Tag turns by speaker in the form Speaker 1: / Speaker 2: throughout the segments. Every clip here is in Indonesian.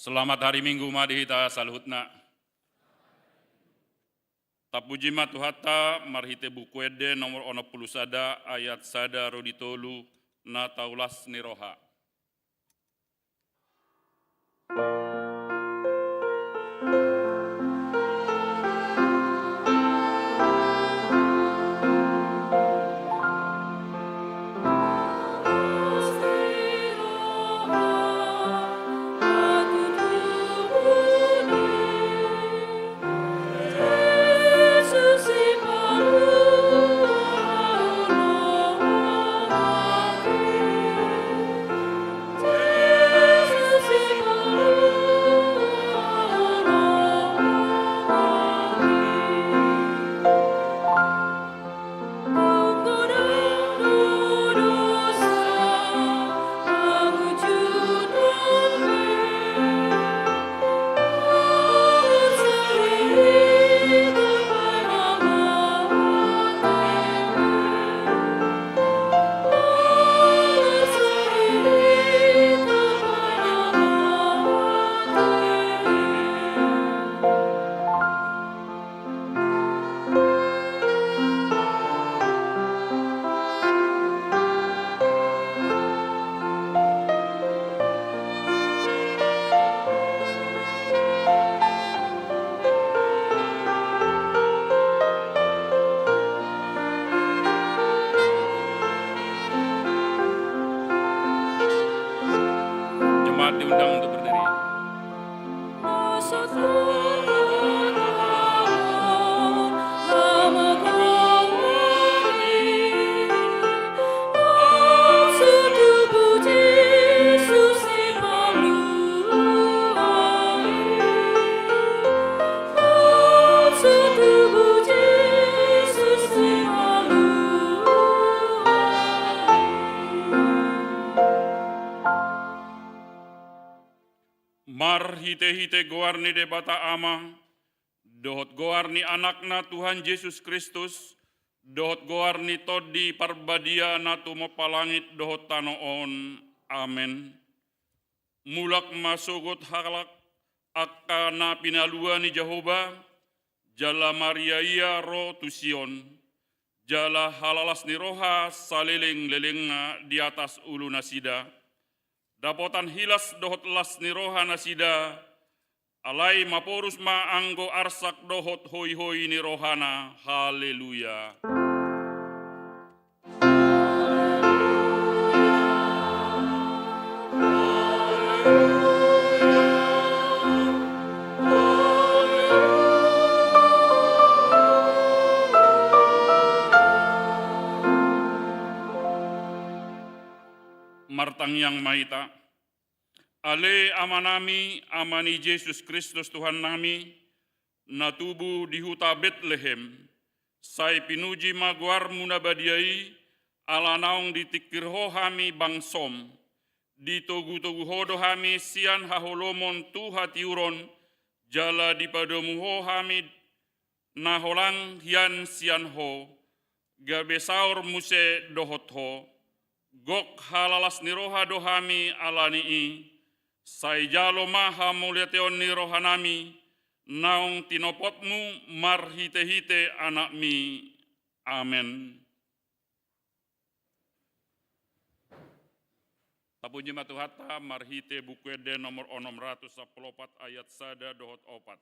Speaker 1: Selamat hari Minggu madihita salhutna. Tapujima tuhata marhite bukuede nomor 60 ayat sada roditolu na taulas niroha. Jemaat diundang untuk berdiri. hite-hite goarni debata ama, dohot goarni anakna Tuhan Yesus Kristus, dohot goarni todi parbadia na tumapalangit dohot tanoon. Amen. Mulak masugot halak akana pinalua ni Jehovah, jala Maria ia ro tusion, jala halalas ni roha saliling-lelingna di atas ulu nasida, dapotan hilas dohot las ni roha nasida, alai maporus ma anggo arsak dohot hoi-hoi ni rohana. Haleluya. Martang yang maita, ale amanami amani Yesus Kristus Tuhan nami, na tubuh di huta Bethlehem, sai pinuji maguar munabadiai, ala naong ditikir ho hami bangsom, di togu-togu hodo hami sian haholomon tuha tiuron, jala di padomu ho hami naholang hian sian ho, gabe saur muse dohot ho, gok halalas ni roha dohami alani i, sai jalo maha mulyateon ni rohanami, naong tinopotmu marhite-hite anakmi. Amen. Tapunji matuhata marhite bukuede nomor 614 ayat sada dohot opat.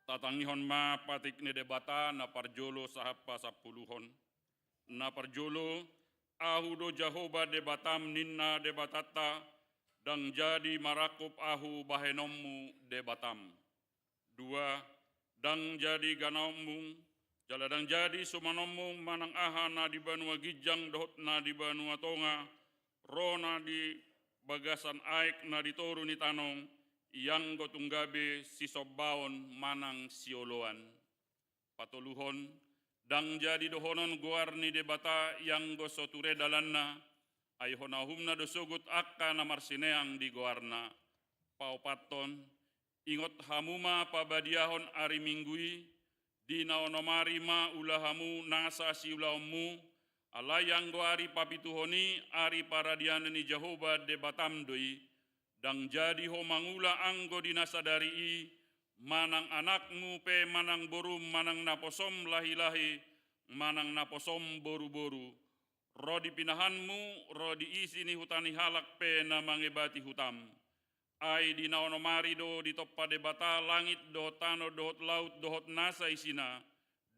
Speaker 1: Tatangihon ma patik ni debata na parjolo sahap pasapuluhon. Na parjolo ahu do Jehovah debatam ninna debatata dang jadi marakup ahu bahenommu debatam. Dua, dang jadi ganommu jala dang jadi sumanommu manang aha na di banua gijang dohot na di banua tonga, rona di bagasan aik na di toru ni tanong, yang gotunggabe si sobaon manang sioloan. Patuluhon, dang jadi dohonon guarni debata yang gosoture dalanna, ay honahumna dosugut akka na marsineang di guarna. Paupaton, ingot hamuma pabadiahon ari minggui, di naonomari ma ulahamu nasa si ulaummu, alayang goari papituhoni ari paradiana ni Jehovah debatam doi, dang jadi ho mangula anggo dinasadari i, manang anakmu pe manang borum manang naposom lahi-lahi, manang naposom boru-boru, rodi pinahanmu rodi isi ni hutani halak pe na mangebati hutam. Ai di naonomari do di toppa debata langit dohot tano dohot laut dohot nasa isina,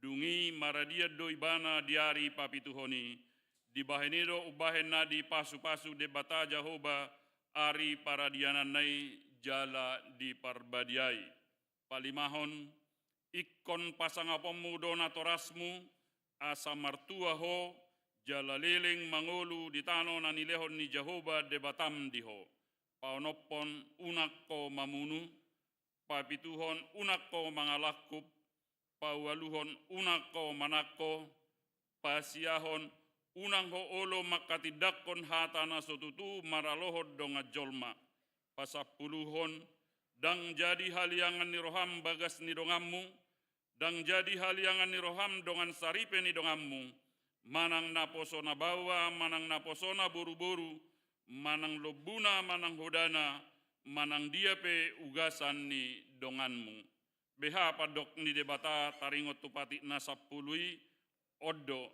Speaker 1: dungi maradia do ibana diari papituhoni, di bahenido ubahen na di pasu-pasu debata Jehovah, ari paradianan nai jala di parbadiai. Palimahon, ikon pasangapomu donatorasmu, asa martua ho, jala liling mangulu di tano nanilehon ni Jehovah debatam diho. Paonopon unak ko mamunu, papituhon unak ko mangalakup, pawaluhon unak ko manako, pasiahon unang ho olo makatidakon hatana sotutu maralohod donga jolma. Pasapuluhon, dang jadi haliangan ni roham bagas ni dongammu, dang jadi haliangan ni roham dongan saripe ni dongammu, manang naposona bawa, manang naposona buru-buru, manang lobuna, manang hodana, manang dia pe ugasan ni donganmu. Beha padok ni debata taringot tupati na sapului oddo.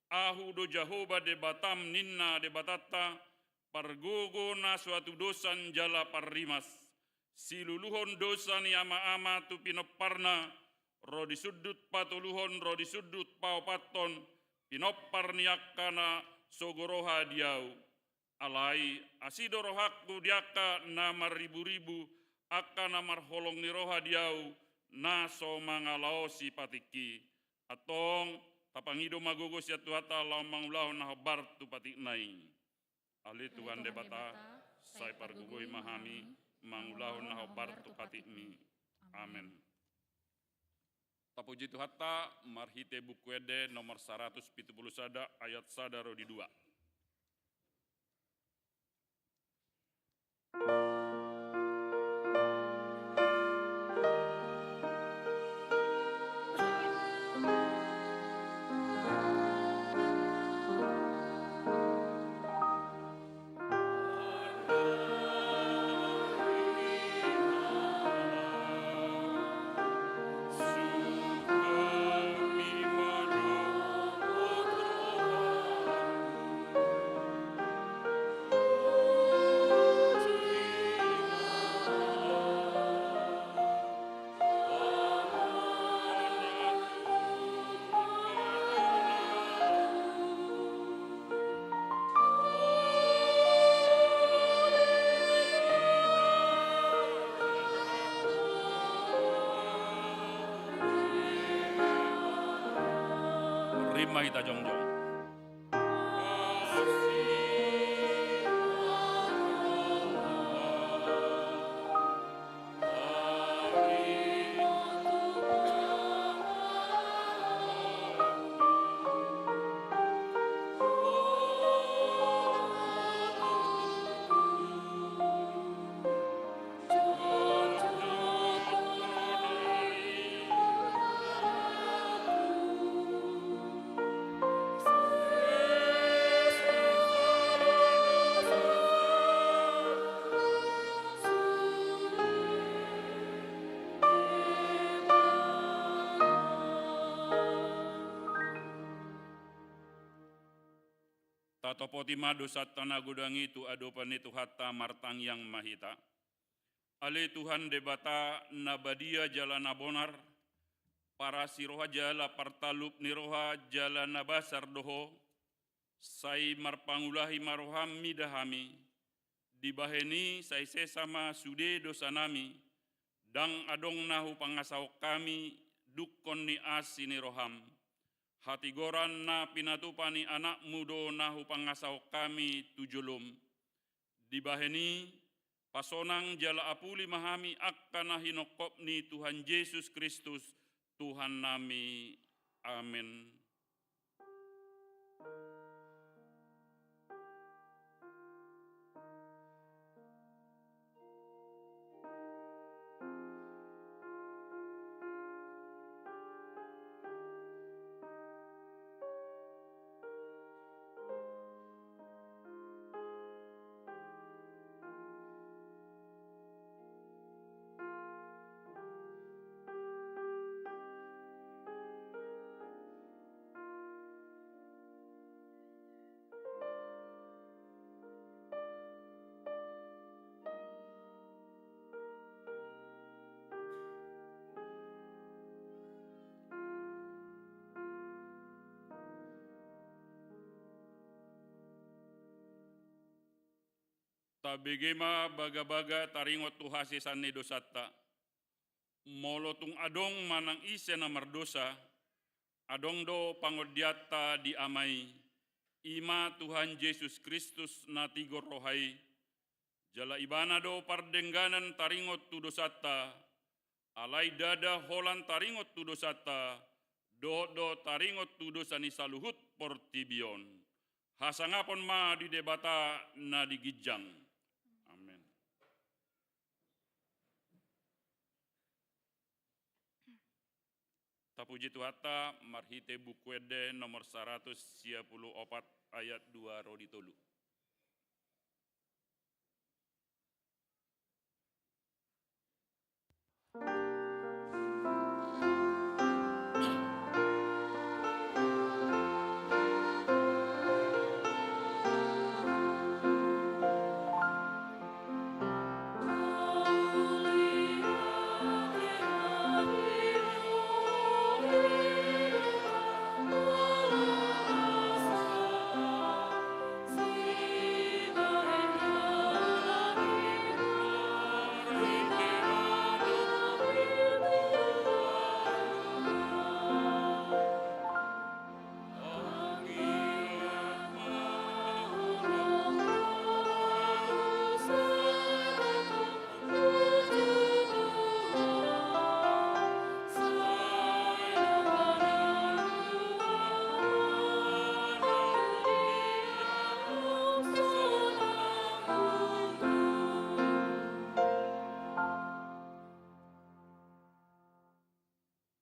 Speaker 1: Ahu do Jahoba debatam ninna debatata pargogo na suatu dosan jala parrimas. Siluluhon dosa ni ama-ama tu pinoparna, rodi sudut patuluhon rodi sudut paupaton, pinopar niakana sogoroha diau. Alai asido rohakku diaka namar ribu-ribu, akka namar holong ni roha diau, naso mangalaosi patiki. Atong tapangido magugos ya tuhata lau mangulau na hobar tu patik nai. Ali Tuhan debata, saya pargugoi mahami, mangulau na hobar tu patik mi. Amen. Tapuji tuhata marhite buku ede nomor 170 sada ayat sadaro di 2. Rima kita jongjong. Tatopotima dosa tanah gudang itu adopan itu hatta martang yang mahita. Ale Tuhan debata nabadia jala nabonar, para siroha jala partalup niroha jala nabasar doho, sai marpangulahi maroham midahami, dibaheni sai sesama sude dosa nami, dang adong nahu pangasau kami, dukon ni asini roham. Hati goran na pinatupani anak mudo nahu pangasau kami tujulum. Dibaheni pasonang jala apuli mahami akkana hinokopni Tuhan Yesus Kristus Tuhan nami. Amin. Tabigema baga-baga taringot tuhasi sanni dosata. Molotung adong manang ise na mardosa, adong do pangodiata di amai, ima Tuhan Yesus Kristus na tigor rohai, jala ibana do pardengganan taringot tu dosata, alai dada holan taringot tu dosata, do taringot tu dosa ni saluhut portibion. Hasangapon ma di debata na digijang. Tapuji Tuhata marhite bukuede nomor 154 ayat 2 rodi tolu.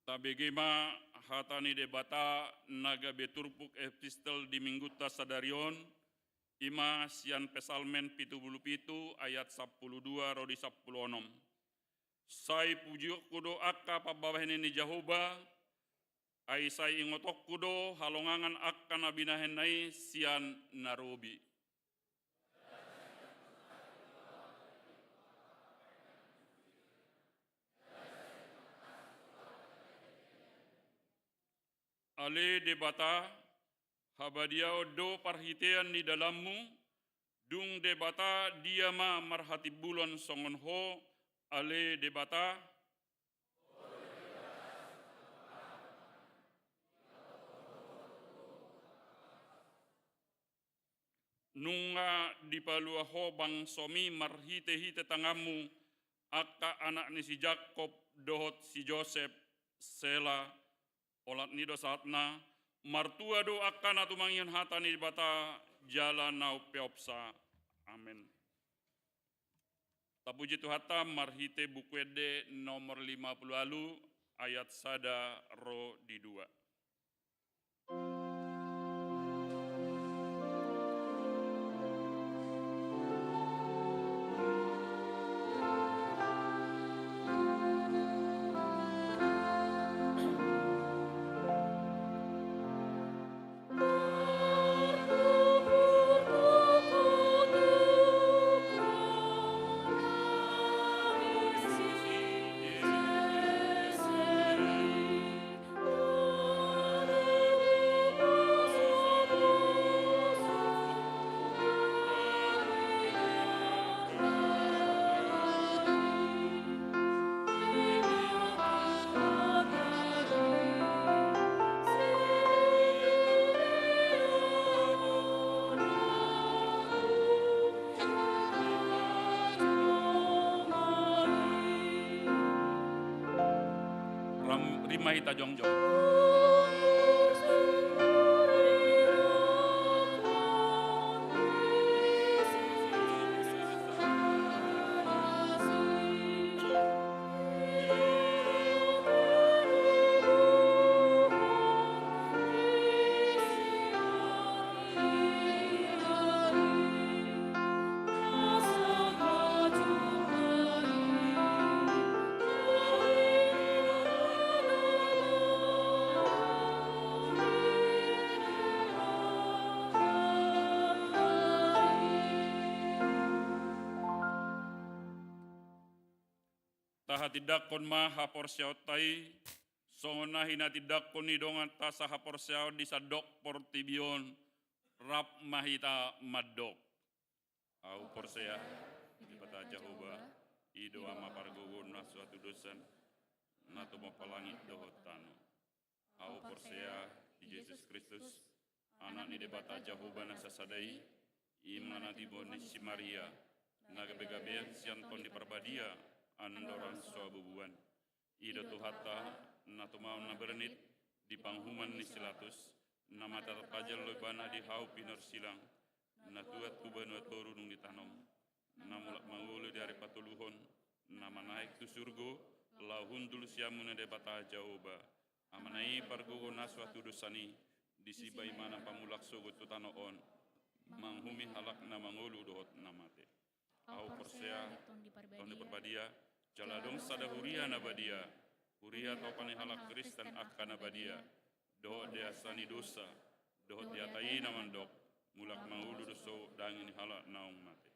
Speaker 1: Tabegema hatani debata naga beturpuk epistel di mingguta sadarion ima sian pesalmen pitu ayat 12 rodi 16. Sai pujiok kudo akka pabawahene ni Jahoba ai sai ingotok kudo halongangan akka nabinahen nai sian narobi. Ale debata habadiao do parhitean di dalammu dung debata diama marhati bulan songon ho ale debata nunga dipalua ho bang somi marhite-hite tangamu akka anak ni si Jakob dohot si Joseph Sela olat nido saatna martua do akan atumangian hatani bata jalan nau peopsa. Amin. Tapuji Tuhata marhite bukuede nomor 50 lalu ayat sada ro di 2. Rimahita jongjong. Tahatidak kon ma haporsiao tai songona hina tidak kon nidongan tasa haporsiao di sadok portibion rap mahita madok au porsea di bata Jahoba ido ama pargogon na suatu dosan nato mapalangit dohotano au porsea di Yesus Kristus anak ni debata Jahoba na sasadai imana di si Maria naga begabean sianton di perbadia andoran suabubuan ida tuhata natumau na bernit di panghuman ni silatus nama tatajal lebana di hau pinor silang natuat kubanu toru nung ditanom namulak mangulu dari patuluhon nama naik tu surgo lahun dulu siamuna debata Jahoba Manai parguguna suatu dosani, disibai mana pamulak sogot tutanoon, manghumi halak na mangulu dohot namate. Au persea, ton di perbadia, jaladong sada huria na badia, huria tau pane halak Kristen akan na badia, dohot dia sani dosa, dohot dia tai na mandok, mulak mangulu doso dangin halak naung mate.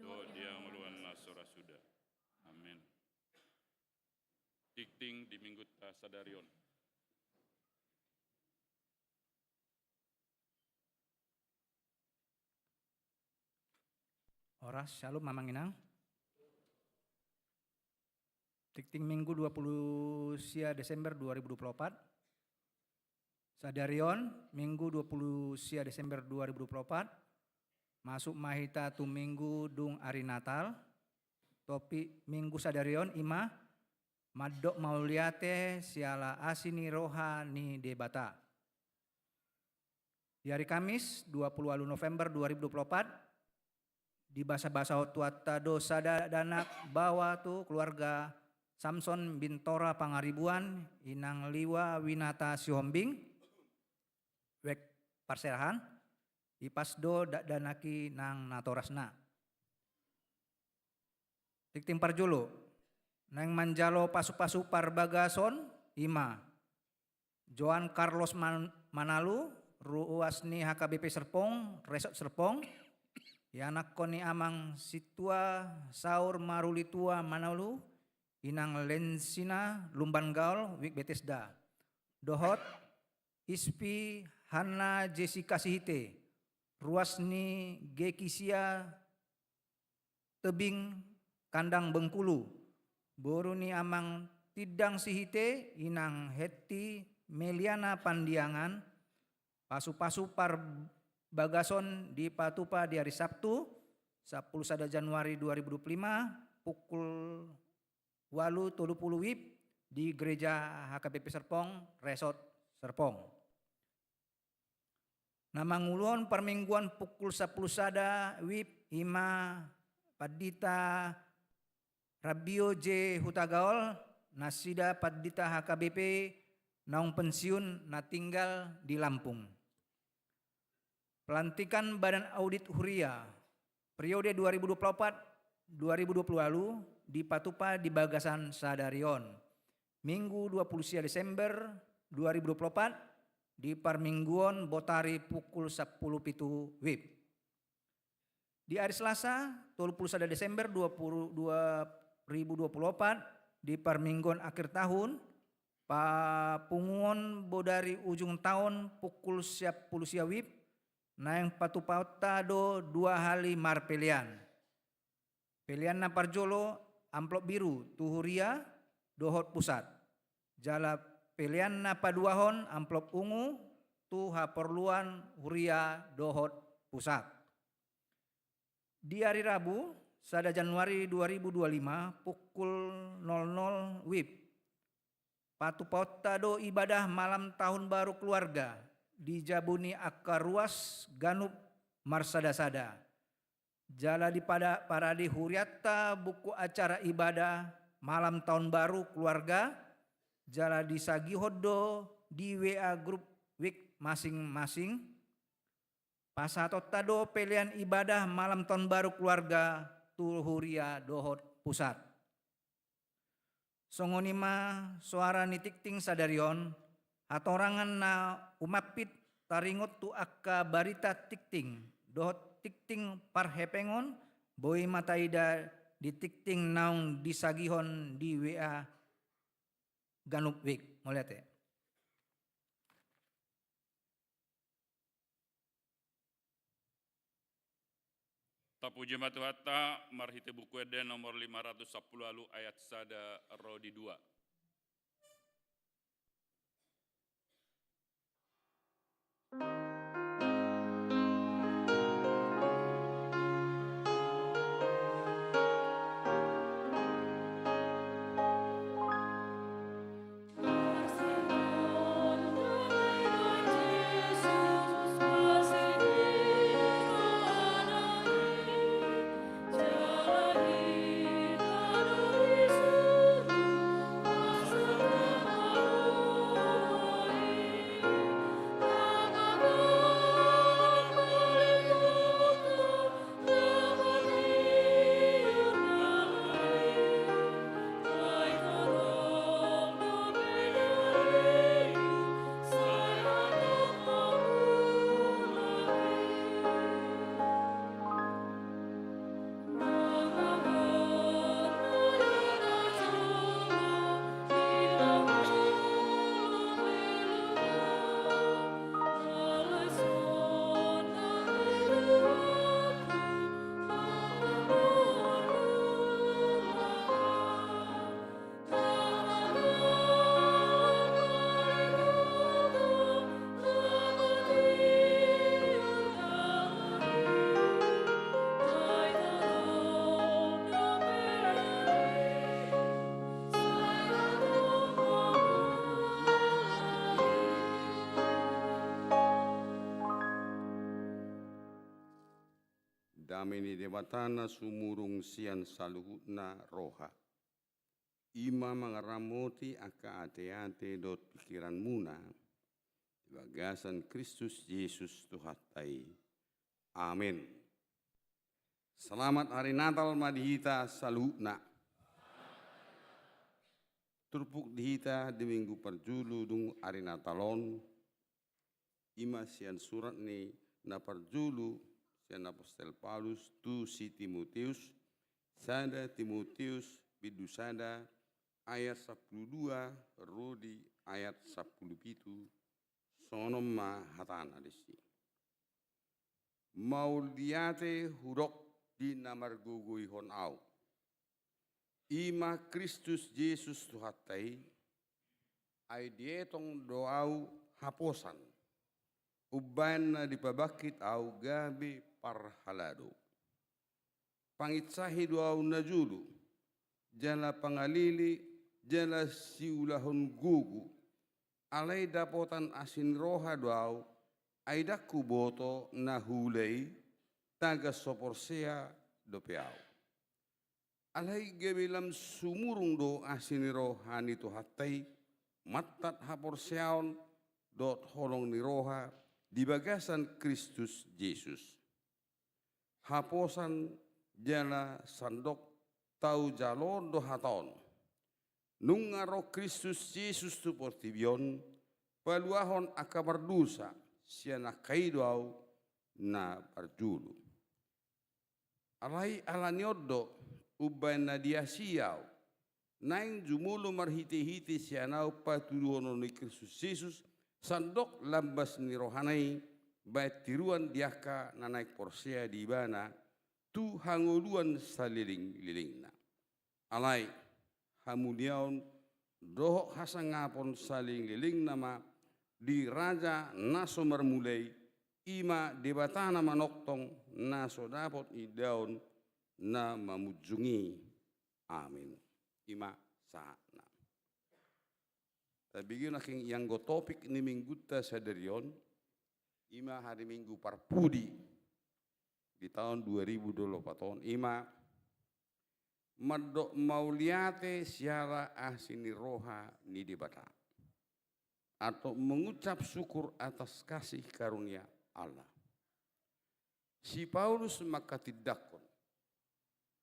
Speaker 1: Dohot dia nguluan la sora sudah. Amin. Tikting di minggu sadarion.
Speaker 2: Oras, shalom Mamang Inang. Tikting Minggu 20 sia Desember 2024. Sadarion Minggu 20 sia Desember 2024. Masuk mahita tu Minggu dung hari Natal. Topik Minggu Sadarion ima Madok mauliate siala asini rohani debata. Di hari Kamis 20 November 2024 di bahasa-bahasa tuata dosa danak bawa tu keluarga Samson Bintora Pangaribuan inang liwa winata sihombing wek parserahan ipasdo danaki nang natorasna. Tikting parjulu nang manjalo pasu-pasu parbagason ima Joan Carlos Manalu ruasni HKBP Serpong Resort Serpong yanak koni amang situa saur marulitua Manalu inang lensina lumban gaul wik Bethesda dohot ispi Hana Jessica Sihite ruasni Gekisia tebing kandang Bengkulu boruni amang tidang Sihite inang Heti Meliana Pandiangan pasu-pasu par bagason di Patupa di hari Sabtu 11 Januari 2025 pukul 8.30 WIB di Gereja HKBP Serpong Resort Serpong. Namangulon permingguan pukul 10 sada WIB ima Padita Rabio J Hutagaol nasida Padita HKBP naung pensiun na tinggal di Lampung. Pelantikan Badan Audit Huria periode 2024-2020 lalu di Patupa di Bagasan Sadarion. Minggu 20 Desember 2024 di Parmingguon Botari pukul 10 pitu WIB. Di hari Selasa 21 Desember 2024 di Parmingguon akhir tahun Papunguon Bodari ujung tahun pukul 10 WIB naeng Patupauta do 2 hali marpelian. Pelian na parjolo amplop biru tuhuria dohot pusat. Jala pelian na paduahon amplop ungu tu haperluan huria dohot pusat. Di hari Rabu 1 Januari 2025 pukul 00 WIB. Patupauta do ibadah malam tahun baru keluarga di Jabuni akar ruas Ganup Marsadasada. Jala di pada paradi huriata buku acara ibadah malam tahun baru keluarga. Jala di Sagihodo di WA grup week masing-masing. Pasatotado pilihan ibadah malam tahun baru keluarga Tulhuria Dohot Pusat. Songonima suara nitikting sadarion hatorangan na umapit taringot tu akka barita tikting dohot tikting parhepengon boy mataida di tikting naung disagihon di WA Ganup Week moliate.
Speaker 1: Tapu jemaat hatta marhite buku eden nomor 510 lalu ayat sada rodi 2.
Speaker 3: amini debatana sumurung sian saluhutna roha. Ima mangaramoti aka ate-ate dot pikiran muna. Bagasan Kristus Yesus Tuhatai. Amin. Selamat hari Natal madihita saluhutna. Turpuk dihita di minggu perjulu dung hari Natalon. Ima sian surat ni na perjulu sian Apostel Paulus tu si Timotius. Sada Timotius bidusada ayat 12 rodi ayat 17 sonom ma hatana desi. Mauliate hurok di namar gugui hon au. Ima Kristus Yesus Tuhatai, ay dietong doau haposan, uban na dipabakit au gabi parhalado. Pangitsahi doau na julu, jala pangalili, jala siulahon gugu, alay dapotan asin roha doau, ay daku boto na hulay, taga soporsea dopeau. Alay gebilam sumurung do asiniro hani to hatay matat haporseaon dot holong ni roha di bagasan Kristus Yesus. Haposan jana sandok tau jalon do haton. Nungaro Kristus Yesus tu portibion paluahon akabar dusa siana kaidoau na parjulu. Alay alanioddo uban na dia siau, naing jumulu marhiti-hiti sianau patuduono ni Kristus Yesus, sandok lambas ni rohanai, baik tiruan diaka na naik porsea di bana, tu hanguluan saliling-lilingna. Alai, hamudiaon dohok hasangapon saling-liling nama, di raja naso marmulai, ima debatana manoktong naso dapot idaon, na mamujungi. Amin. Ima sana. Tabigin aking yang go topik ni mingguta saderion, ima hari Minggu parpudi di tahun 2024. Ima madok mauliate siara asini roha ni dibata. Atau mengucap syukur atas kasih karunia Allah. Si Paulus maka tidakon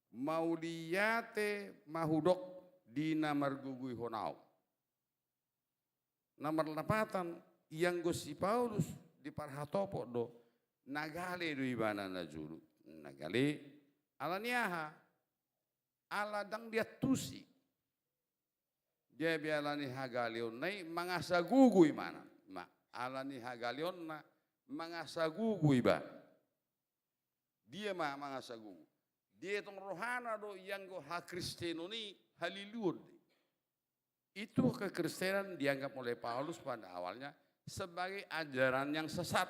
Speaker 3: mauliate mahudok di namar gugui honau. Namar lapatan yang gosi Paulus di parhatopo do nagale do ibana na julu. Nagale alaniaha ala dang dia tusi. Dia bialani hagalion nai mangasa gugui mana. Ma alani hagalion na mangasa gugui ba. Dia mangasa gugui. Dia tong rohana do yang go ha Kristeno ni haliluon. Itu kekristenan dianggap oleh Paulus pada awalnya sebagai ajaran yang sesat.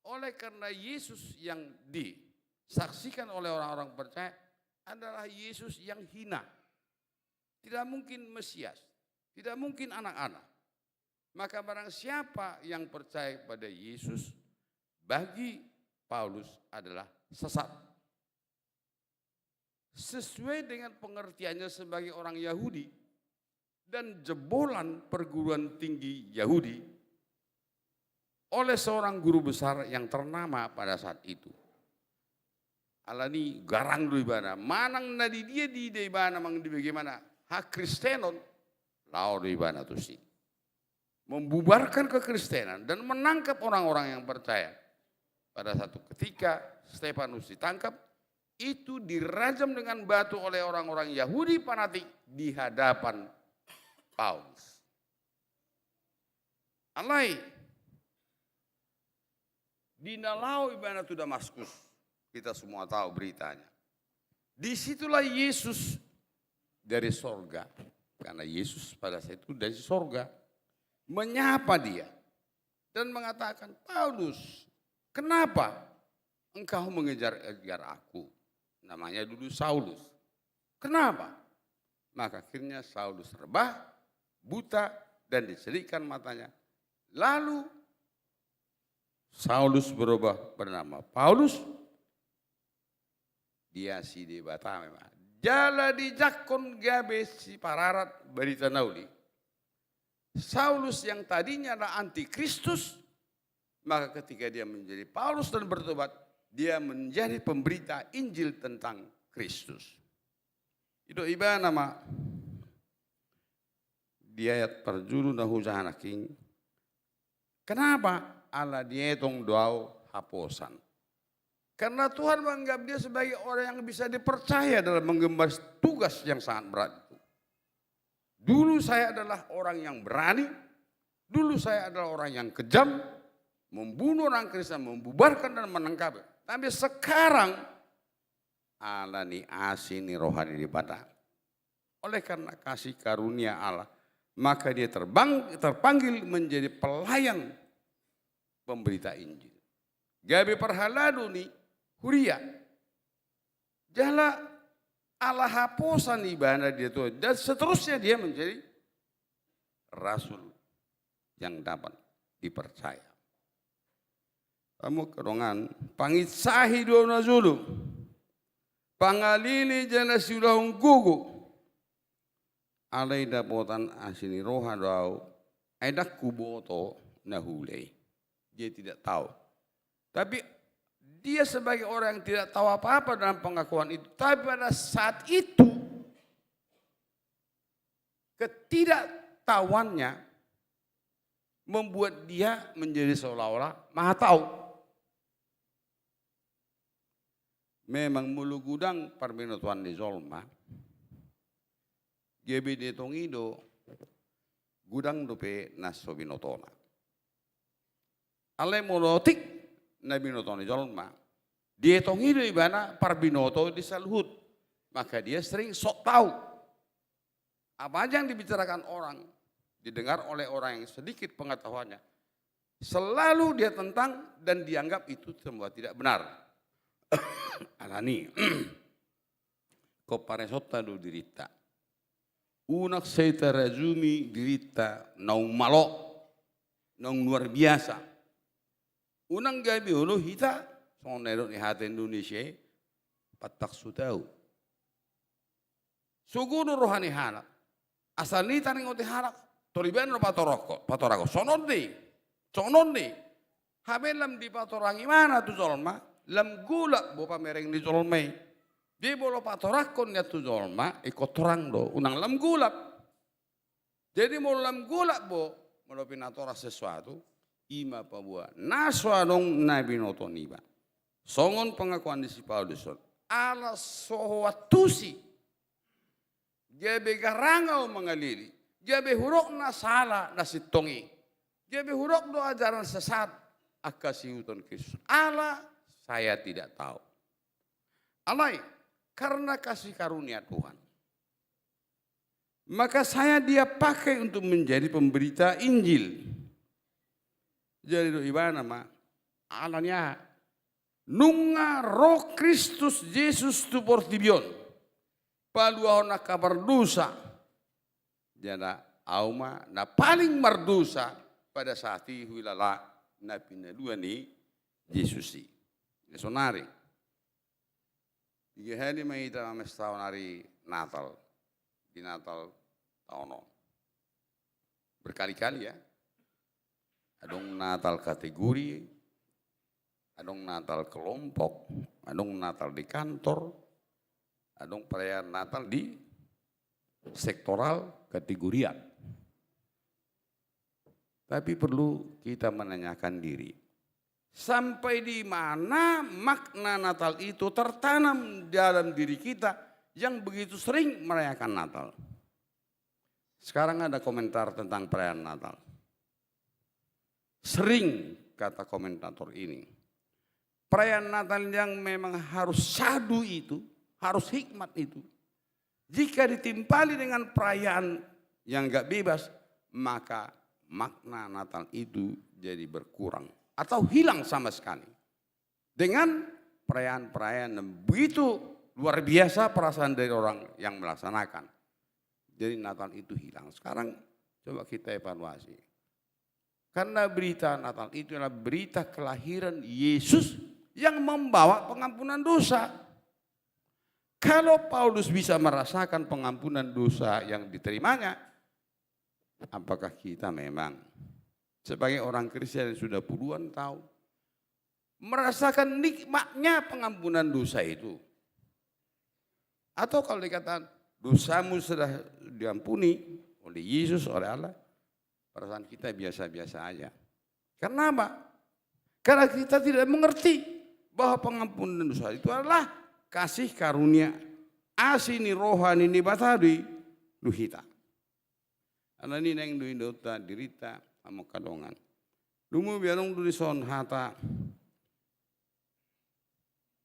Speaker 3: Oleh karena Yesus yang disaksikan oleh orang-orang percaya adalah Yesus yang hina. Tidak mungkin Mesias, tidak mungkin anak-anak. Maka barang siapa yang percaya pada Yesus bagi Paulus adalah sesat. Sesuai dengan pengertiannya sebagai orang Yahudi dan jebolan perguruan tinggi Yahudi oleh seorang guru besar yang ternama pada saat itu. Alani garang do ibana, manang nadi dia di ibana mang di bagaimana hak Kristenon lao do ibana tu si. Membubarkan kekristenan dan menangkap orang-orang yang percaya. Pada satu ketika Stefanus ditangkap, itu dirajam dengan batu oleh orang-orang Yahudi fanatik di hadapan Paulus. Alai di Nalau ibana tu Damaskus, kita semua tahu beritanya. Disitulah Yesus dari sorga, karena Yesus pada saat itu dari sorga, menyapa dia dan mengatakan, Paulus, kenapa engkau mengejar-ejar aku? Namanya dulu Saulus. Kenapa? Maka akhirnya Saulus rebah, buta, dan dicelikkan matanya. Lalu Saulus berubah bernama Paulus, Dia si di bata memang. Jala di jakon gabe si pararat berita nauli. Saulus yang tadinya adalah antikristus, maka ketika dia menjadi Paulus dan bertobat, dia menjadi pemberita Injil tentang Kristus. Itu iba nama di ayat perjuru na hujana king. Kenapa? Allah dietong doa haposan. Karena Tuhan menganggap dia sebagai orang yang bisa dipercaya dalam mengemban tugas yang sangat berat itu. Dulu saya adalah orang yang berani, dulu saya adalah orang yang kejam, membunuh orang Kristen, membubarkan dan menangkap. Tapi sekarang Allah ni asini rohani di badan. Oleh karena kasih karunia Allah, maka dia terpanggil menjadi pelayan pemberita Injil. Gabe perhaladu ni huria. Jala Allah haposan ibadah dia tuh, dan seterusnya dia menjadi rasul yang dapat dipercaya. Kamu kerongan pangitsahi dona zulu, pangalili jana siulahung gugu, alai dapotan asini roha dau, aidak kuboto nahulei. Dia tidak tahu, tapi dia sebagai orang yang tidak tahu apa-apa dalam pengakuan itu. Tapi pada saat itu, ketidaktahuannya membuat dia menjadi seolah-olah maha tahu. Memang mulu gudang perminotuan di Zolma, GBD Tongido, gudang dope naso binotona. Ale molotik Nabi Notoni Jolma, dia tongido ibana parbinoto di salhut, maka dia sering sok tahu apa aja yang dibicarakan orang, didengar oleh orang yang sedikit pengetahuannya, selalu dia tentang dan dianggap itu semua tidak benar. Alani, koparesota do dirita, unak seita rajumi dirita naung malo, naung luar biasa. Unang gabi ulo hita, sonero ni hati Indonesia, patak sutau. Suguno rohani hanak, asal ni taring ote hanak, toriban no patorako, sonon ni, haben lam di patorangi mana tu zolma, lam gula bo pamereng di zolmai, dia bolo patorakon ya tu zolma, ikut terang do, unang lam gulap. Jadi mau lam gulap bo, mau pinatora sesuatu, ima pabua naswanong nabi notoniba songon pengakuan di si Paulus ala sohwatusi jabe garangau mengalili jabe hurok na salah na sitongi jabe hurok do ajaran sesat akasiuton Kristus ala saya tidak tahu alai karena kasih karunia Tuhan maka saya dia pakai untuk menjadi pemberita Injil. Jadi do ibana ma alanya nunga roh Kristus Yesus tu portibion paluahona kabar dosa jana auma na paling mardosa pada saat itu wilala na pinadua ni Yesusi sonari tiga hari maita mestahun hari Natal di Natal tahun berkali-kali ya. Adong Natal kategori, adong Natal kelompok, adong Natal di kantor, adong perayaan Natal di sektoral kategorian. Tapi perlu kita menanyakan diri, sampai di mana makna Natal itu tertanam dalam diri kita yang begitu sering merayakan Natal. Sekarang ada komentar tentang perayaan Natal. Sering kata komentator ini, perayaan Natal yang memang harus syahdu itu, harus hikmat itu, jika ditimpali dengan perayaan yang gak bebas, maka makna Natal itu jadi berkurang atau hilang sama sekali. Dengan perayaan-perayaan yang begitu luar biasa perasaan dari orang yang melaksanakan. Jadi Natal itu hilang. Sekarang coba kita evaluasi. Karena berita Natal itu adalah berita kelahiran Yesus yang membawa pengampunan dosa. Kalau Paulus bisa merasakan pengampunan dosa yang diterimanya, apakah kita memang sebagai orang Kristen yang sudah puluhan tahun merasakan nikmatnya pengampunan dosa itu? Atau kalau dikatakan dosamu sudah diampuni oleh Yesus, oleh Allah, perasaan kita biasa-biasa aja. Karena apa? Karena kita tidak mengerti bahwa pengampunan dosa itu adalah kasih karunia asini rohani ni batadi luhita. Anani neng duindota dirita amokadongan. Lumu biarong dulison hata.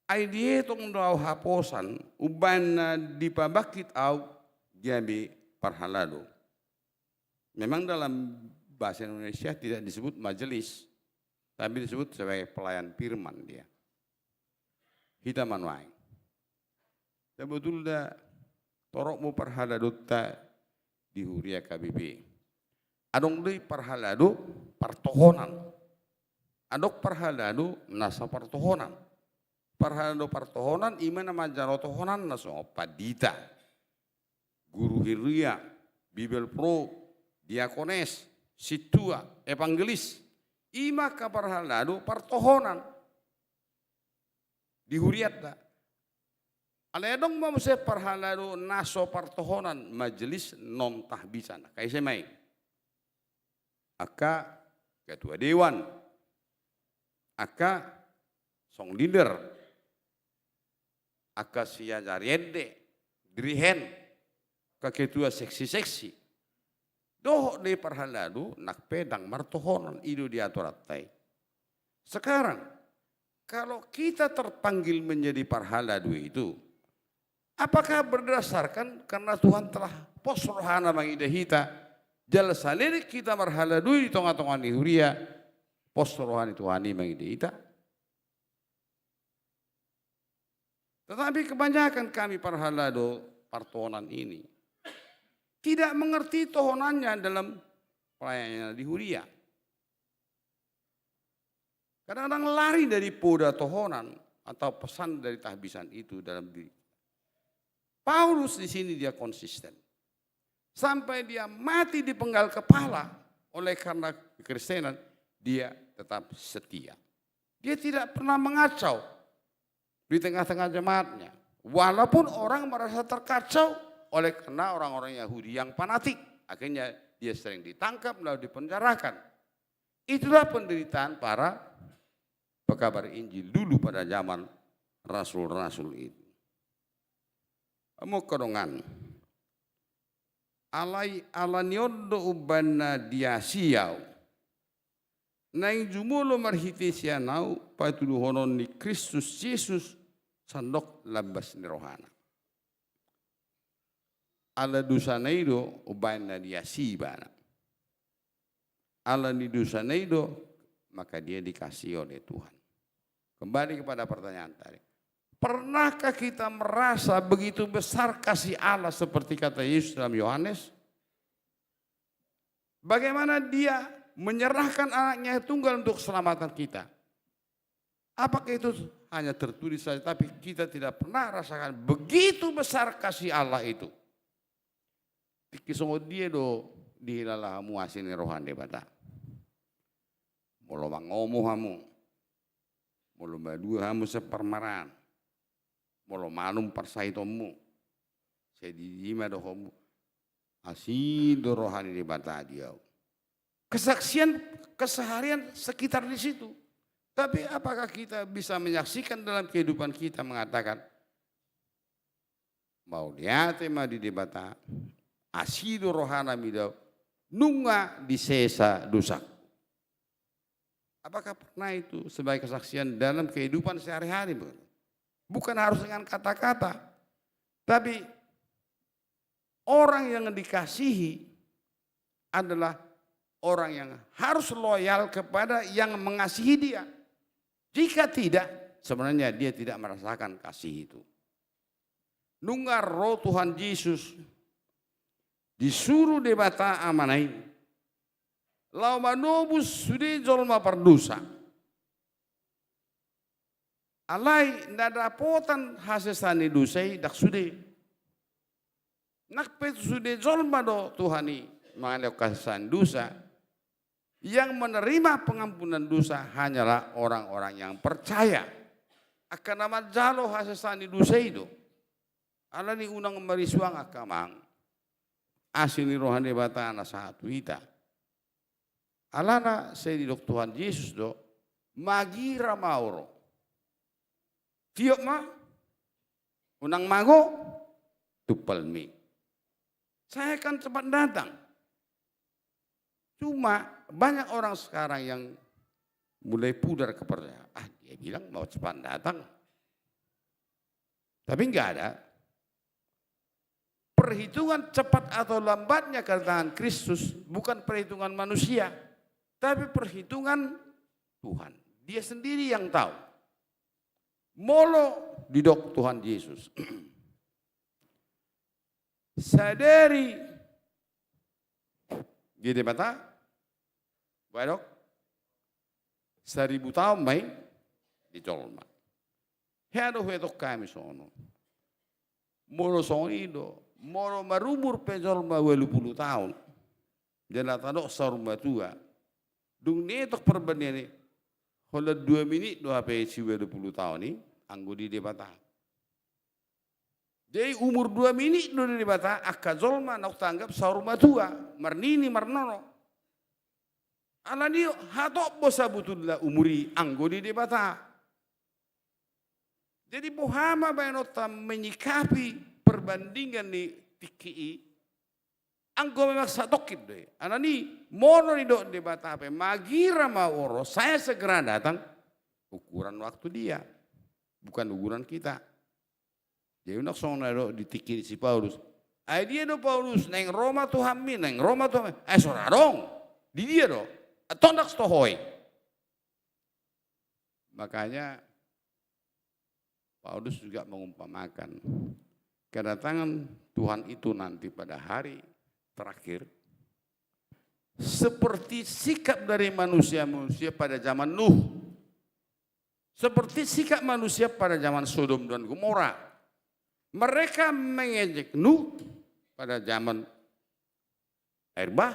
Speaker 3: Aidie tong doa haposan uban dipabakit au jabi parhalado. Memang dalam bahasa Indonesia tidak disebut majelis, tapi disebut sebagai pelayan firman dia. Kita manuai. Betul dah torok mu parhalado ta di huria KBP. Adong deui parhalado partohonan. Adok parhalado nasa partohonan. Parhalado partohonan imana majarotohonan naso padita. Guru hiria, Bibel Pro, diakones, situa, evangelis. Ima ka parhalado partohonan. Dihuriat da. Aledong mo se parhalado naso partohonan majelis non tahbisan. Kayak semai. Aka ketua dewan. Aka song leader. Aka siya jariende. Dirihen. Ketua seksi-seksi. Doh de parhalado nakpedang martohonan ido diaturatai. Sekarang kalau kita terpanggil menjadi parhalado itu, apakah berdasarkan karena Tuhan telah pos rohana mangidahita jala salirik kita parhalado di tengah-tengah huria pos rohani Tuhan mangidahita? Tetapi kebanyakan kami parhalado partohonan ini tidak mengerti tohonannya dalam pelayanannya di huria. Kadang-kadang lari dari poda tohonan atau pesan dari tahbisan itu dalam diri. Paulus di sini dia konsisten. Sampai dia mati di penggal kepala oleh karena kekristenan, dia tetap setia. Dia tidak pernah mengacau di tengah-tengah jemaatnya. Walaupun orang merasa terkacau oleh karena orang-orang Yahudi yang fanatik. Akhirnya dia sering ditangkap lalu dipenjarakan. Itulah penderitaan para pekabar Injil dulu pada zaman rasul-rasul itu. Amo kadongan alai alanyodo ubana diasiau naing jumulo marhiti sianau patuluhonon ni Kristus Yesus sandok labas ni rohana. Ala dusanaido ubana diasi bana. Ala ni dusanaido maka dia dikasih oleh Tuhan. Kembali kepada pertanyaan tadi. Pernahkah kita merasa begitu besar kasih Allah seperti kata Yesus dalam Yohanes? Bagaimana dia menyerahkan anaknya tunggal untuk keselamatan kita? Apakah itu hanya tertulis saja tapi kita tidak pernah rasakan begitu besar kasih Allah itu? Kisah dia do dihilalah muasin rohan debata. Molo mangomo hamu. Molo badua hamu sepermaran. Molo manum parsaitomu. Saya dijima dohomu. Asido rohani debata dia. Kesaksian keseharian sekitar di situ. Tapi apakah kita bisa menyaksikan dalam kehidupan kita mengatakan mau lihat tema di debata asido rohana midau nunga di sesa dosa. Apakah pernah itu sebagai kesaksian dalam kehidupan sehari-hari? Bukan harus dengan kata-kata. Tapi orang yang dikasihi adalah orang yang harus loyal kepada yang mengasihi dia. Jika tidak, sebenarnya dia tidak merasakan kasih itu. Nunggar roh Tuhan Yesus disuruh debata amanai. Lau manobus sudi jolma perdosa. Alai nada potan hasesani dusai dak sude. Nak pet sude zolma do Tuhani mengalih kasihsan dosa. Yang menerima pengampunan dosa hanyalah orang-orang yang percaya. Akan nama jalo hasesani dosa itu. Ala ni unang marisuang akamang. Asini rohani batana satu ita. Alana saya di Tuhan Yesus do magira mauro. Tiok ma unang mago tupalmi. Saya akan cepat datang. Cuma banyak orang sekarang yang mulai pudar kepercayaan. Dia bilang mau cepat datang. Tapi enggak ada. Perhitungan cepat atau lambatnya kedatangan Kristus bukan perhitungan manusia. Tapi perhitungan Tuhan. Dia sendiri yang tahu. Molo didok Tuhan Yesus. Sadari gede mata, baik 1000 tahun mai dicolma. Hado hetok kami sono. Moro sonido, moro marumur pejolma 20 tahun. Jala tadok sarumba tua. Dung netok perbandingan ini. Kalau 2 menit 2 peci 20 tahun ini, anggo di debata. Jadi umur 2 menit dulu di bata, akka zolma nak tanggap saruma tua, marnini marnono. Ala ni hatok bosa butullah umuri anggo di bata. Jadi Muhammad bayanotam menyikapi perbandingan di tiki, anggo memang satokit deh. Ala ni mono di dok di bata apa? Magira maworo, saya segera datang. Ukuran waktu dia, bukan ukuran kita. Jadi nak sona do ditiki si Paulus. Ai dia do Paulus neng Roma Tuhan min, neng Roma Tuhan. Sorarong. Di dia do. Tondak stohoi. Makanya Paulus juga mengumpamakan kedatangan Tuhan itu nanti pada hari terakhir seperti sikap dari manusia-manusia pada zaman Nuh. Seperti sikap manusia pada zaman Sodom dan Gomora. Mereka mengejek Nuh pada zaman air bah.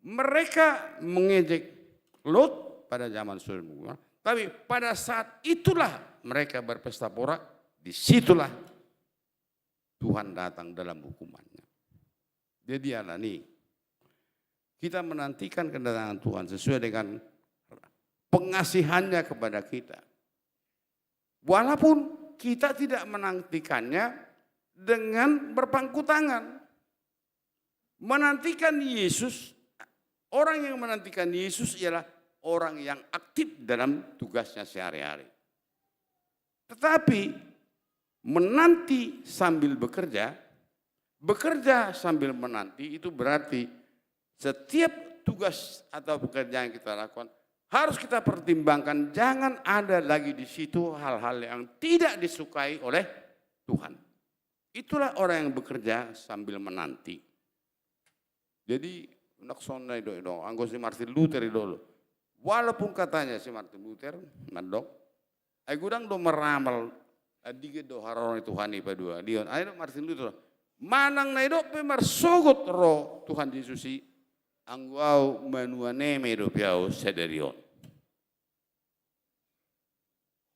Speaker 3: Mereka mengejek Lot pada zaman Sodom dan Gomora. Tapi pada saat itulah mereka berpesta pora. Disitulah Tuhan datang dalam hukumannya. Jadi alani kita menantikan kedatangan Tuhan sesuai dengan pengasihannya kepada kita. Walaupun kita tidak menantikannya dengan berpangku tangan. Menantikan Yesus, orang yang menantikan Yesus ialah orang yang aktif dalam tugasnya sehari-hari. Tetapi menanti sambil bekerja, bekerja sambil menanti itu berarti setiap tugas atau pekerjaan yang kita lakukan harus kita pertimbangkan, jangan ada lagi di situ hal-hal yang tidak disukai oleh Tuhan. Itulah orang yang bekerja sambil menanti. Jadi nak sonai do anggo si Martin Luther dulu. Walaupun katanya si Martin Luther mandok, ai gudang do meramal adige do haron Tuhan ipa dua. Dion ai Martin Luther manang nai do pe marsogot ro Tuhan Yesus si anggo au manuane me do piau sederion.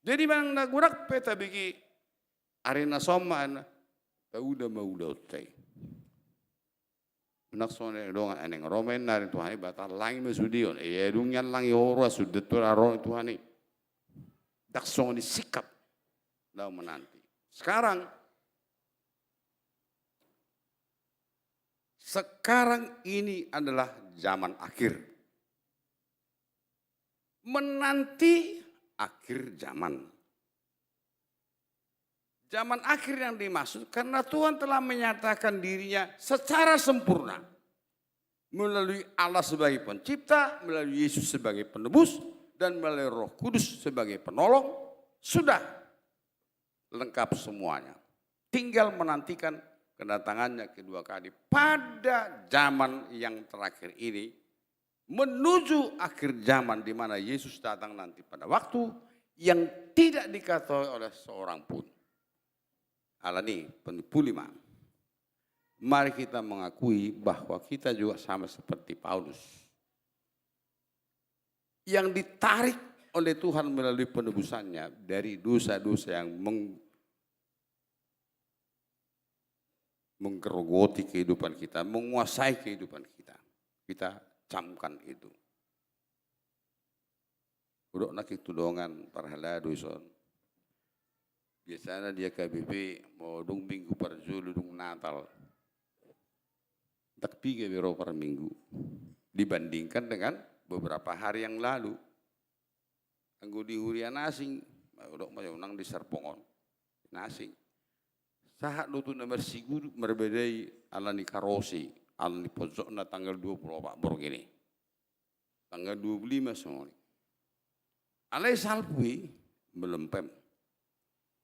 Speaker 3: Jadi mang nagurak pe tabiki arena soman Tauda mauda utai. Nak sone dong aneng romen nari Tuhan batal lang mesudion. Edungnya lang yoro sudet turaro Tuhan ini. Dak song disikap lau menanti. Sekarang ini adalah zaman akhir. Menanti akhir zaman. Zaman akhir yang dimaksud karena Tuhan telah menyatakan dirinya secara sempurna. Melalui Allah sebagai pencipta, melalui Yesus sebagai penebus, dan melalui Roh Kudus sebagai penolong. Sudah lengkap semuanya. Tinggal menantikan kedatangannya kedua kali. Pada zaman yang terakhir ini, menuju akhir zaman di mana Yesus datang nanti pada waktu yang tidak diketahui oleh seorang pun. Alani penipu 5. Mari kita mengakui bahwa kita juga sama seperti Paulus, yang ditarik oleh Tuhan melalui penebusannya dari dosa-dosa yang menggerogoti kehidupan kita, menguasai kehidupan kita. Kita camkan itu. Udah nak tudongan parhalado ison. Biasanya dia KBP mau dong minggu parjulu dong Natal. Tak 3 euro per minggu dibandingkan dengan beberapa hari yang lalu. Anggo di hurian asing, udah mayonang di Serpongon, nasing. Sahat lutu nomor sigur berbedai alani karosi, alani pojok na tanggal 24 borgini. Tanggal 25 semua. Alai salpui melempem.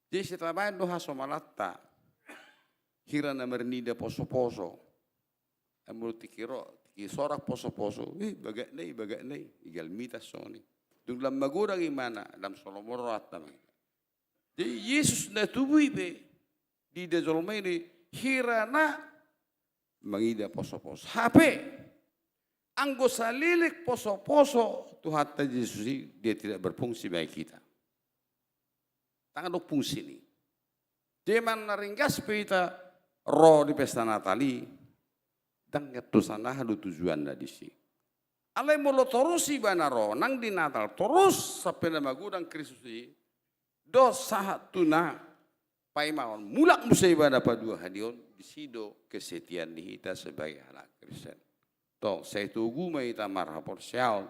Speaker 3: Jadi setelah main doha somalata, kira nomor nida poso-poso. Amul tikiro, sorak poso-poso, bagak nei, igal mitas soni. Dalam magurang imana, dalam solomorot naman. Jadi Yesus na tubuh ibe, di dezolme ini, hirana, mangida poso-poso. Hape, anggo salilik poso-poso, Tuhan Yesus dia tidak berfungsi bagi kita. Tangan dok fungsi ini. Jeman naringgas kita, roh di pesta Natali, dan ketusanah ada tujuan di sini. Alai mulu terus ibanaro nang di Natal terus sampai nama gudang Kristus ini dosa tuna paimaon mulak musa ibadah pada hadion disido kesetiaan kita sebagai anak Kristen. Toh saya tunggu kita marah porsial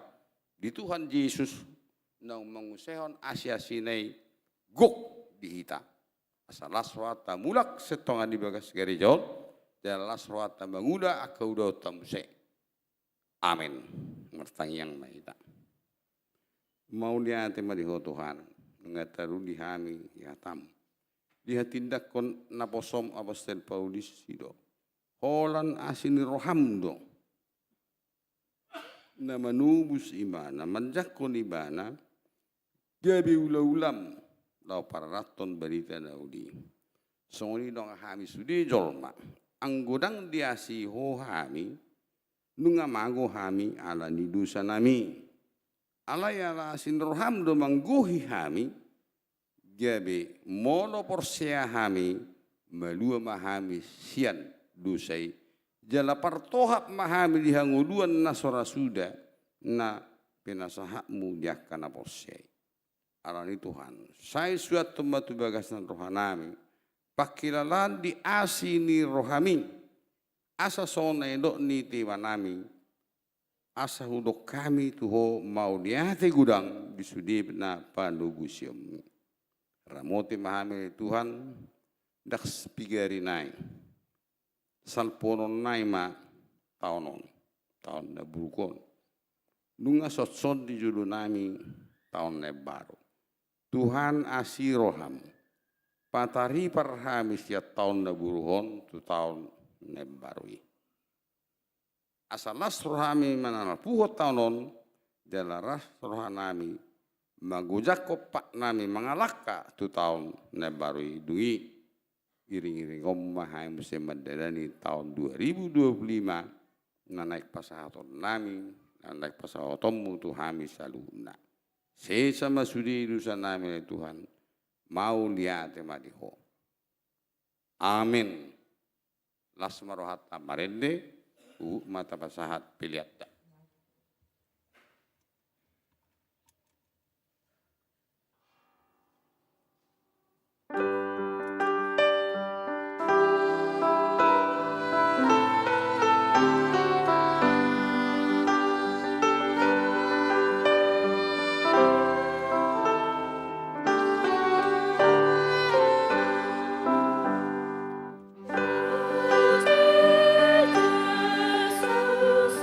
Speaker 3: di Tuhan Yesus nang mengusahon Asia sinai gok di kita. Asal laswata mulak setongan di bagas gereja. Dan laswata menguda akau do tamuse. Amin. Mertanyang maita. Mau dia tema di Tuhan, ngataru di hami ya tam. Dia tindak kon naposom apostol Paulus sido. Holan asini roham do. Na manubus imana, manjakon ibana. Gabi ulam lau pararaton berita daudi. Songoni dong hami sudi jolma. Anggodang diasi ho hami, nunga mago hami ala nidusa nami. Ala sinroham do mangguhi hami, gabe mono porsia hami, malua mahami sian dusai. Jala partohap mahami dihanguduan nasora suda, na pinasahakmu diakana porsia. Ala ni Tuhan, saya suatu matu bagasan rohanami, pakilalan di asini rohami, asa sona edok ni tiwanami, asa hudok kami tuho mau diate gudang bisudib na panugusium. Ramoti mahami Tuhan, dak spigari nai, salponon nai ma tahun na burukon, nunga sot di julu nami tahun na baru. Tuhan asih roham. Patari parhamis ya tahun na buruhon tu tahun nebarui. Asalas rohami manana puhot tahunon jalaras rohanami magujak kopak nami mangalaka tu tahun nebarui dui iring-iring komahai musim madadani tahun 2025 na naik pasahaton nami na naik pasahatonmu tuhami saluna. Sesama sudi dusan nami Tuhan. Mau lihat temadiho. Amin. Lasmarohat amarende mata pasahat pilihat.
Speaker 4: Jesus,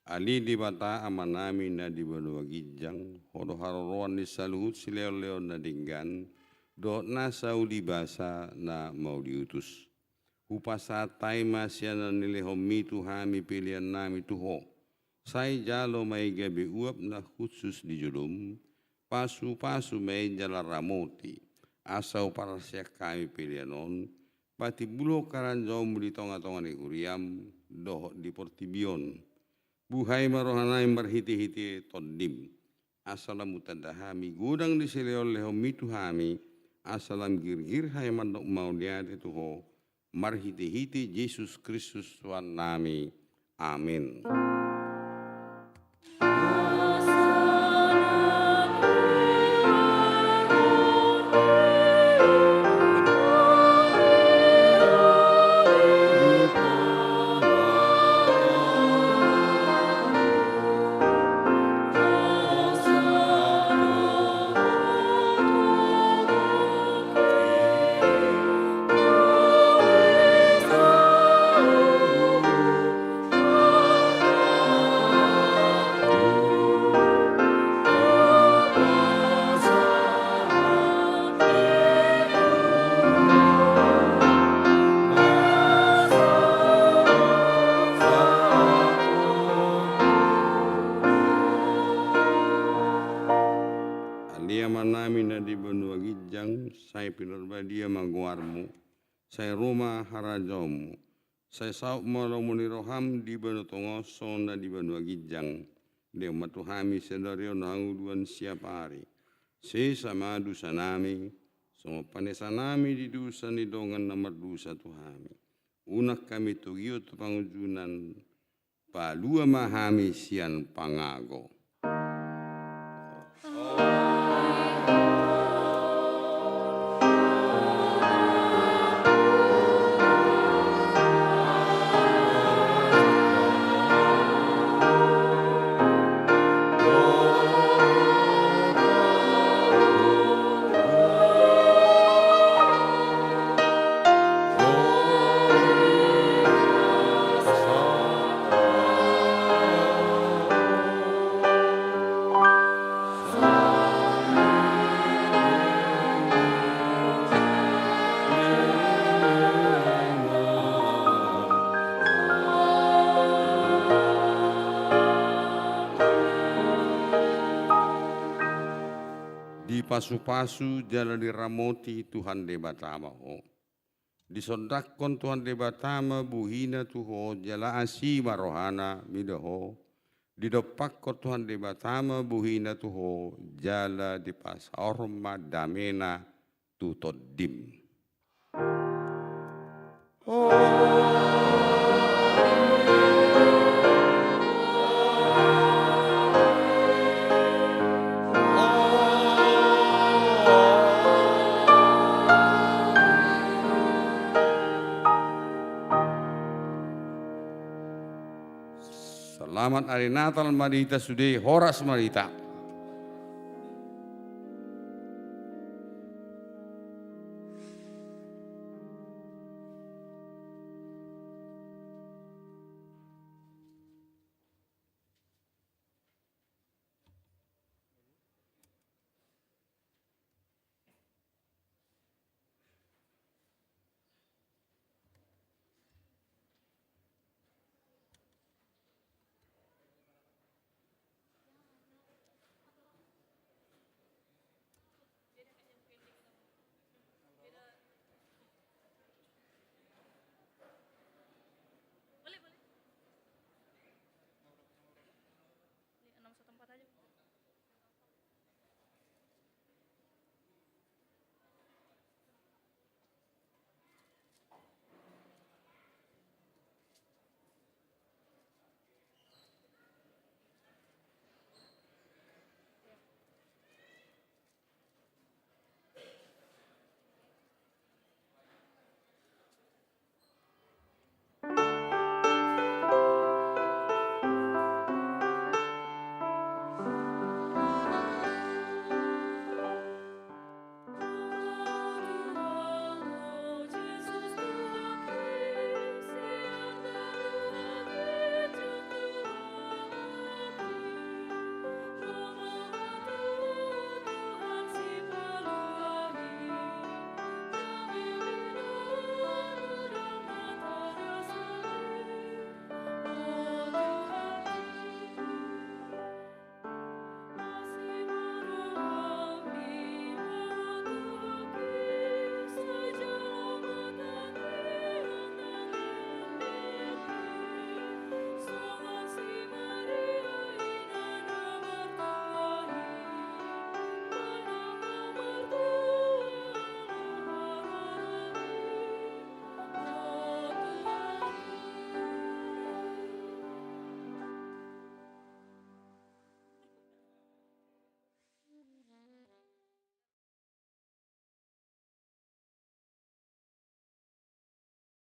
Speaker 3: Ali di bata amanami na di banua gijang, hodo haroroan di saluhut si leo-leo na dinggan, do nasa uli basa na mau diutus. Upasa taima siya na nilihomi tuhami pilihan nami tuho. Say jalo may gabi uap na khusus di julum, pasu-pasu may jalaramoti, asaw para siya kami pilihanon, pati bulo karanjaw muli tonga-tonga ni kuriam, doho di portibion. Buhay marohanay marhiti-hiti tondim. Asalam utandahami gudang di sileo-leho mituhami. Asalam girgir hay mandok mau niati tuho. Marhiti-hiti Yesus Kristus Tuhan nami. Amin. Saya pinarbadia mangguarmu, saya rumah harajomu, saya sauk malomuni roham di banu tongoso na di banu agijang, dia matuhami sedario nanguduan siap hari, sama dusa nami, sama panesa nami di dusa ni dongan nomor dusa tuhami, unak kami tugio tu pangujunan, palua mahami sian pangago. Pasu-pasu jala diramoti Tuhan debatama ho. Disondakon Tuhan debatama buhina tuho jala asima rohana midaho. Didopakko Tuhan debatama buhina tuho jala dipas orma damena tutodim. Selamat hari Natal Marita Sudei Horas Marita.